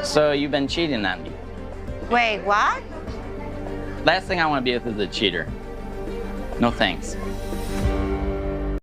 So you've been cheating on me. Wait, what? Last thing I want to be with is a cheater. No thanks.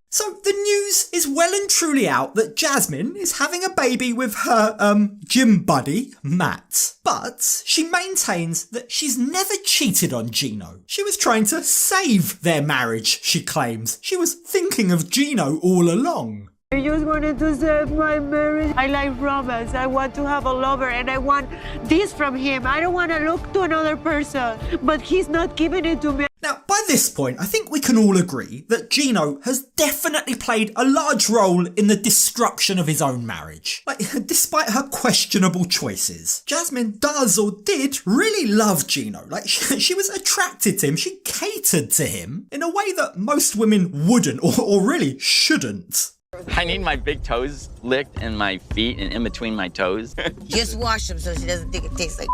So the news is well and truly out that Jasmine is having a baby with her, gym buddy, Matt. But she maintains that she's never cheated on Gino. She was trying to save their marriage, she claims. She was thinking of Gino all along. I just wanted to save my marriage. I like romance. I want to have a lover and I want this from him. I don't want to look to another person, but he's not giving it to me. Now, by this point, I think we can all agree that Gino has definitely played a large role in the destruction of his own marriage. Like, despite her questionable choices, Jasmine does or did really love Gino. Like, she was attracted to him. She catered to him in a way that most women wouldn't or really shouldn't. I need my big toes licked and my feet and in between my toes. Just wash them so she doesn't think it tastes like.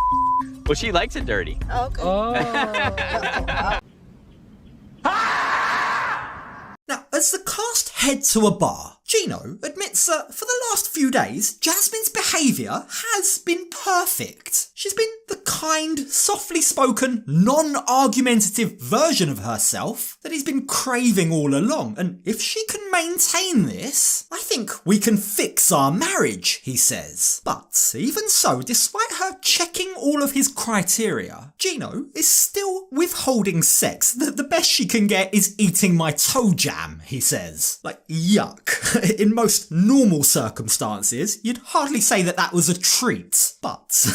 Well, she likes it dirty. Okay. Oh. Now, as the cast head to a bar, Gino admits that for the last few days, Jasmine's behaviour has been perfect. She's been the kind, softly spoken, non-argumentative version of herself that he's been craving all along. And if she can maintain this, I think we can fix our marriage, he says. But even so, despite her checking all of his criteria, Gino is still withholding sex. The best she can get is eating my toe jam, he says. Like, yuck. In most normal circumstances, you'd hardly say that that was a treat. But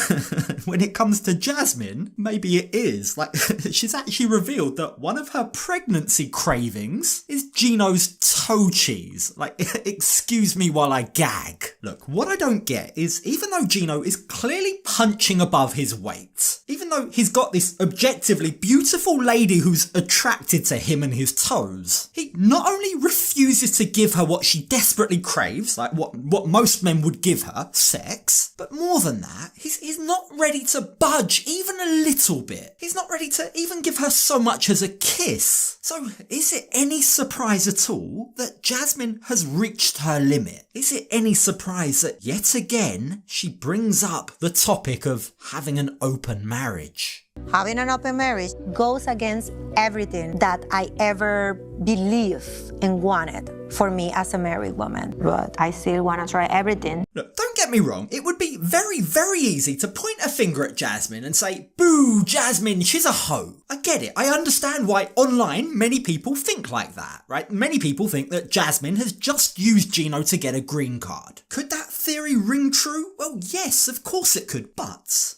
when it comes to Jasmine, maybe it is. Like, she's actually revealed that one of her pregnancy cravings is Gino's toe cheese. Like, excuse me while I gag. Look, what I don't get is even though Gino is clearly punching above his weight, even though he's got this objectively beautiful lady who's attracted to him and his toes, he not only refuses to give her what she desperately craves, like what most men would give her, sex, but more than that, he's not ready to budge even a little bit. He's not ready to even give her so much as a kiss. So is it any surprise at all that Jasmine has reached her limit? Is it any surprise that yet again she brings up the topic of having an open marriage? Having an open marriage goes against everything that I ever believed and wanted for me as a married woman. But I still want to try everything. Look, don't get me wrong. It would be very, very easy to point a finger at Jasmine and say, boo, Jasmine, she's a hoe. I get it. I understand why online many people think like that, right? Many people think that Jasmine has just used Gino to get a green card. Could that theory ring true? Well, yes, of course it could. But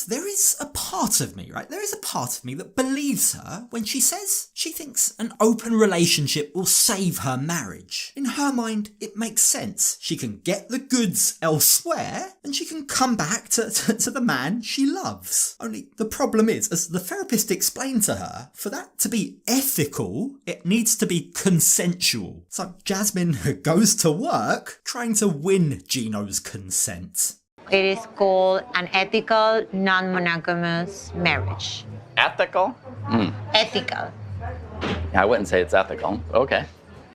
there is a part of me, right? There is a part of me that believes her when she says she thinks an open relationship will save her marriage. In her mind, it makes sense. She can get the goods elsewhere and she can come back to the man she loves. Only the problem is, as the therapist explained to her, for that to be ethical, it needs to be consensual. So Jasmine goes to work trying to win Gino's consent. It is called an ethical, non-monogamous marriage. Ethical? Ethical. I wouldn't say it's ethical. Okay.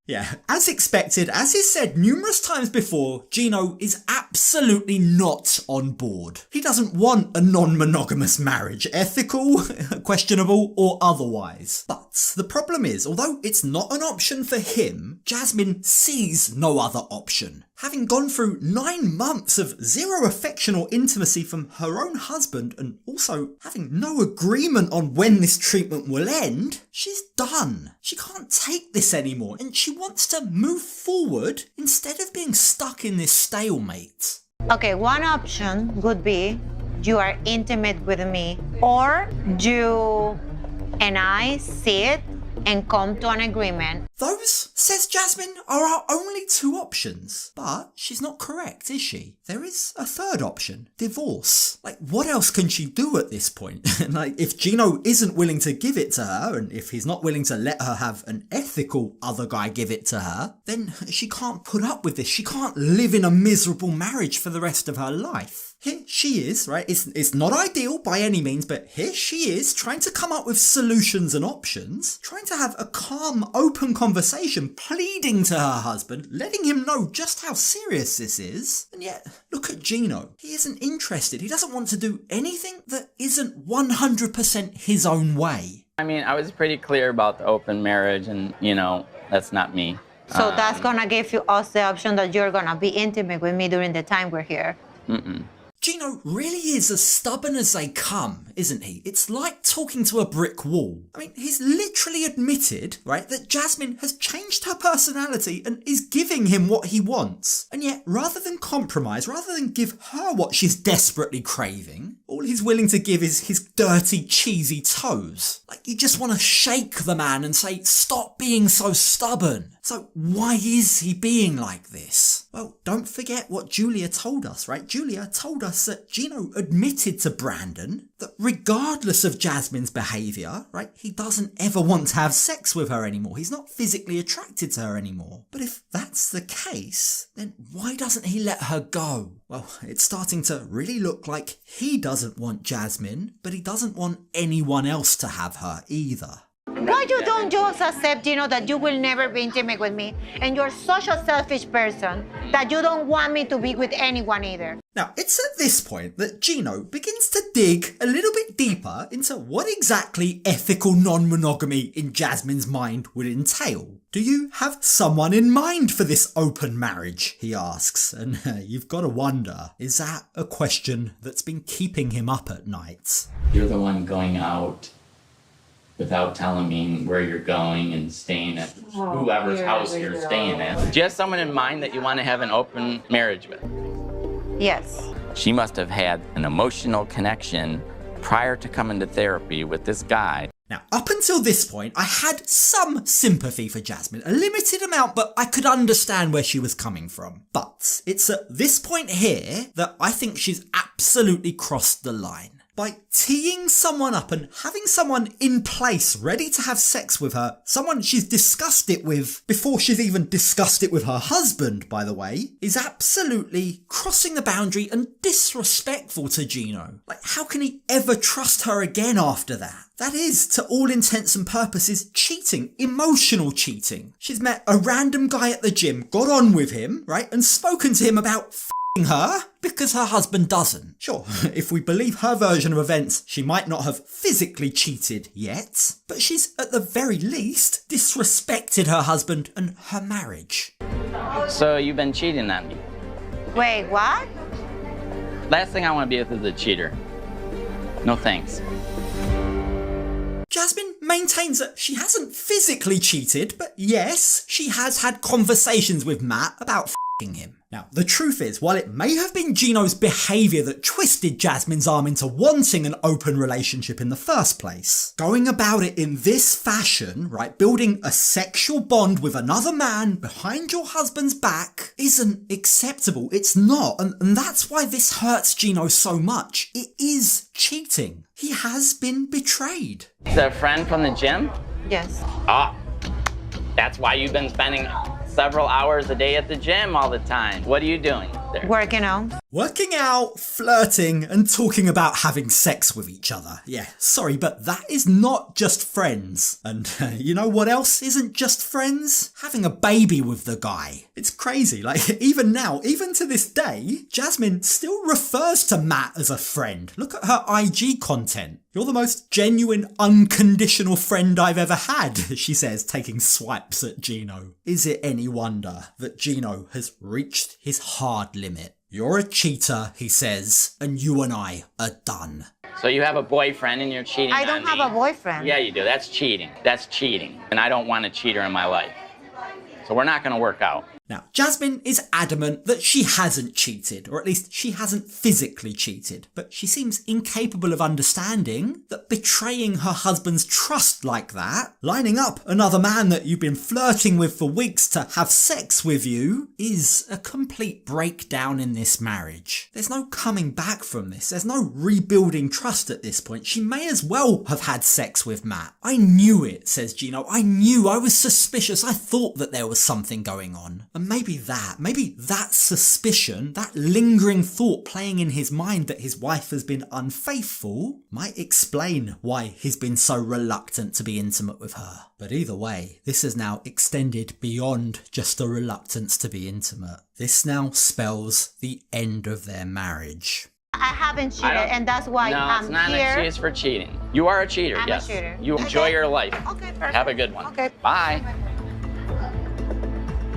Yeah, as expected, as is said numerous times before, Gino is absolutely not on board. He doesn't want a non-monogamous marriage, ethical, questionable, or otherwise. But the problem is, although it's not an option for him, Jasmine sees no other option. Having gone through 9 months of zero affection or intimacy from her own husband and also having no agreement on when this treatment will end, she's done. She can't take this anymore and she wants to move forward instead of being stuck in this stalemate. Okay, one option would be you are intimate with me, or you and I sit and come to an agreement. Those, says Jasmine, are our only 2 options. But she's not correct, is she? There is a third option, divorce. Like, what else can she do at this point? Like, if Gino isn't willing to give it to her, and if he's not willing to let her have an ethical other guy give it to her, then she can't put up with this. She can't live in a miserable marriage for the rest of her life. Here she is, right? It's not ideal by any means, but here she is trying to come up with solutions and options, trying to have a calm, open conversation, pleading to her husband, letting him know just how serious this is. And yet, look at Gino. He isn't interested. He doesn't want to do anything that isn't 100% his own way. I mean, I was pretty clear about the open marriage and, that's not me. So that's gonna give us the option that you're gonna be intimate with me during the time we're here. Mm-mm. Gino really is as stubborn as they come, isn't he? It's like talking to a brick wall. I mean, he's literally admitted, right, that Jasmine has changed her personality and is giving him what he wants. And yet, rather than compromise, rather than give her what she's desperately craving, all he's willing to give is his dirty, cheesy toes. Like, you just want to shake the man and say, stop being so stubborn. So why is he being like this? Well, don't forget what Julia told us, right? Julia told us that Gino admitted to Brandon that regardless of Jasmine's behaviour, right, he doesn't ever want to have sex with her anymore. He's not physically attracted to her anymore. But if that's the case, then why doesn't he let her go? Well, it's starting to really look like he doesn't want Jasmine, but he doesn't want anyone else to have her either. Why you don't just accept, that you will never be intimate with me, and you're such a selfish person that you don't want me to be with anyone either? Now, it's at this point that Gino begins to dig a little bit deeper into what exactly ethical non-monogamy in Jasmine's mind would entail. Do you have someone in mind for this open marriage? He asks, and you've got to wonder, is that a question that's been keeping him up at night? You're the one going out without telling me where you're going and staying at whoever's house you're staying at. Do you have someone in mind that you want to have an open marriage with? Yes. She must have had an emotional connection prior to coming to therapy with this guy. Now, up until this point, I had some sympathy for Jasmine, a limited amount, but I could understand where she was coming from. But it's at this point here that I think she's absolutely crossed the line. By teeing someone up and having someone in place ready to have sex with her, someone she's discussed it with before she's even discussed it with her husband, by the way, is absolutely crossing the boundary and disrespectful to Gino. Like, how can he ever trust her again after that? That is, to all intents and purposes, cheating, emotional cheating. She's met a random guy at the gym, got on with him, right, and spoken to him about her because her husband doesn't. Sure, if we believe her version of events, she might not have physically cheated yet, but she's at the very least disrespected her husband and her marriage. So you've been cheating on me. Wait, what? Last thing I want to be with is a cheater. No thanks. Jasmine maintains that she hasn't physically cheated, but yes, she has had conversations with Matt about him. Now, the truth is, while it may have been Gino's behaviour that twisted Jasmine's arm into wanting an open relationship in the first place, going about it in this fashion, right, building a sexual bond with another man behind your husband's back isn't acceptable. It's not. And that's why this hurts Gino so much. It is cheating. He has been betrayed. The friend from the gym? Yes. Ah, that's why you've been spending several hours a day at the gym all the time. What are you doing there? Working out. Working out, flirting, and talking about having sex with each other. Yeah, sorry, but that is not just friends. And you know what else isn't just friends? Having a baby with the guy. It's crazy. Like, even now, even to this day, Jasmine still refers to Matt as a friend. Look at her IG content. You're the most genuine, unconditional friend I've ever had, she says, taking swipes at Gino. Is it any wonder that Gino has reached his hard limit? You're a cheater, he says, and you and I are done. So you have a boyfriend and you're cheating on me? I don't have a boyfriend. Yeah, you do. That's cheating. That's cheating. And I don't want a cheater in my life. So we're not going to work out. Now, Jasmine is adamant that she hasn't cheated, or at least she hasn't physically cheated, but she seems incapable of understanding that betraying her husband's trust like that, lining up another man that you've been flirting with for weeks to have sex with you, is a complete breakdown in this marriage. There's no coming back from this. There's no rebuilding trust at this point. She may as well have had sex with Matt. I knew it, says Gino. I knew. I was suspicious. I thought that there was something going on. And maybe that suspicion, that lingering thought playing in his mind that his wife has been unfaithful might explain why he's been so reluctant to be intimate with her. But either way, this has now extended beyond just a reluctance to be intimate. This now spells the end of their marriage. I haven't cheated, and that's why I'm it's not here. an excuse for cheating. You are a cheater, I'm yes. a cheater. You enjoy your life. Okay, perfect. Have a good one. Okay. Bye.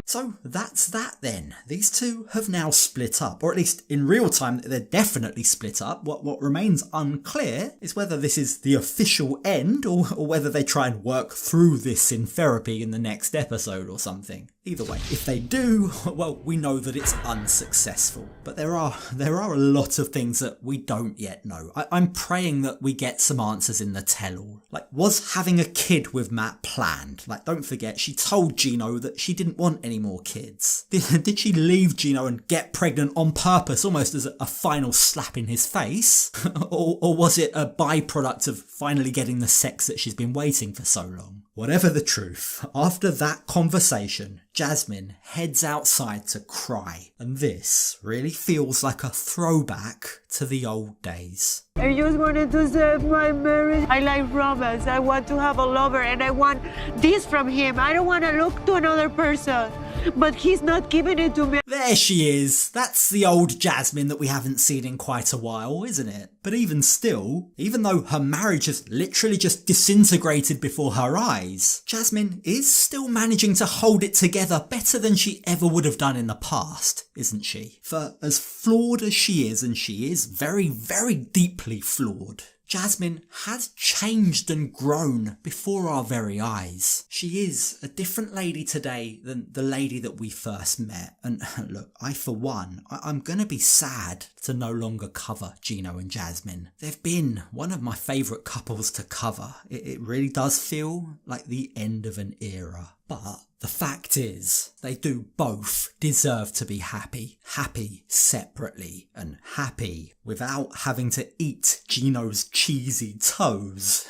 So that's that then. These two have now split up, or at least in real time they're definitely split up. What remains unclear is whether this is the official end or whether they try and work through this in therapy in the next episode or something. Either way, if they do, well, we know that it's unsuccessful. But there are a lot of things that we don't yet know. I'm praying that we get some answers in the tell-all. Like, was having a kid with Matt planned? Like, don't forget, she told Gino that she didn't want any more kids. Did she leave Gino and get pregnant on purpose, almost as a final slap in his face? or was it a byproduct of finally getting the sex that she's been waiting for so long? Whatever the truth, after that conversation, Jasmine heads outside to cry, and this really feels like a throwback to the old days. I just wanted to save my marriage. I like romance. I want to have a lover, and I want this from him. I don't want to look to another person, but he's not giving it to me. There she is. That's the old Jasmine that we haven't seen in quite a while, isn't it? But even still, even though her marriage has literally just disintegrated before her eyes, Jasmine is still managing to hold it together better than she ever would have done in the past, isn't she? For as flawed as she is, and she is very, very deeply flawed, Jasmine has changed and grown before our very eyes. She is a different lady today than the lady that we first met. And look, for one, I'm gonna be sad to no longer cover Gino and Jasmine. They've been one of my favourite couples to cover. It really does feel like the end of an era. But the fact is, they do both deserve to be happy. Happy separately, and happy without having to eat Gino's cheesy toes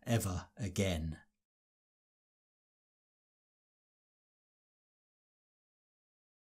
ever again.